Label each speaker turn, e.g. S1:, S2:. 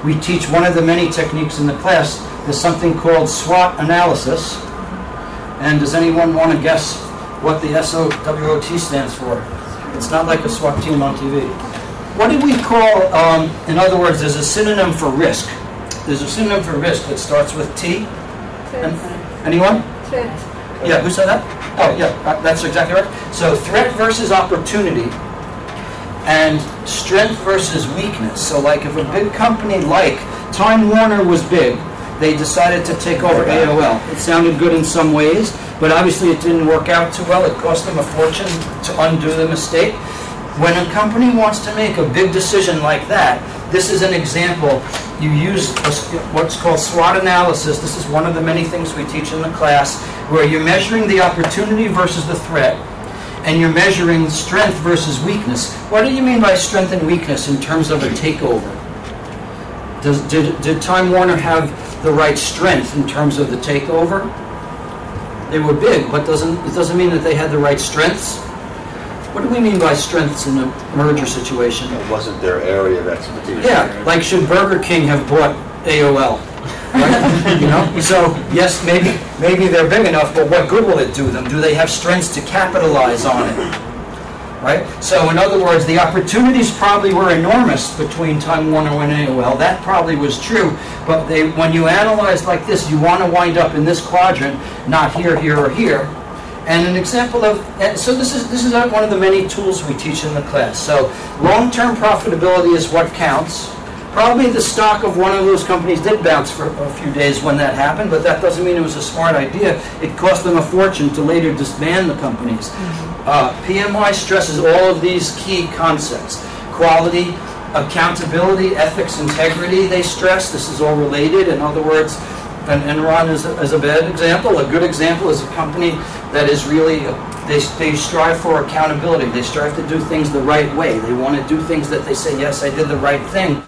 S1: we teach one of the many techniques in the class. There's something called SWOT analysis. And does anyone want to guess what the SWOT stands for? It's not like a SWAT team on TV. What do we call, in other words, there's a synonym for risk. There's a synonym for risk that starts with T. Anyone?
S2: Threat.
S1: Yeah, who said that? Oh, yeah, that's exactly right. So threat versus opportunity and strength versus weakness. So like if a big company like Time Warner was big, they decided to take over AOL. It sounded good in some ways, but obviously it didn't work out too well. It cost them a fortune to undo the mistake. When a company wants to make a big decision like that, this is an example. You use what's called SWOT analysis. This is one of the many things we teach in the class, where you're measuring the opportunity versus the threat, and you're measuring strength versus weakness. What do you mean by strength and weakness in terms of a takeover? Did Time Warner have the right strength in terms of the takeover? They were big, but it doesn't mean that they had the right strengths. What do we mean by strengths in a merger situation?
S3: It wasn't their area of expertise.
S1: Yeah, like should Burger King have bought AOL? Right? You know? So yes, maybe they're big enough, but what good will it do them? Do they have strengths to capitalize on it? Right? So in other words, the opportunities probably were enormous between Time Warner and AOL. That probably was true, but when you analyze like this, you want to wind up in this quadrant, not here, here, or here. And an example of, so this is one of the many tools we teach in the class. So long-term profitability is what counts. Probably the stock of one of those companies did bounce for a few days when that happened, but that doesn't mean it was a smart idea. It cost them a fortune to later disband the companies. PMI stresses all of these key concepts. Quality, accountability, ethics, integrity, they stress. This is all related. In other words, and Enron is a bad example. A good example is a company that is really, they strive for accountability. They strive to do things the right way. They want to do things that they say, yes, I did the right thing.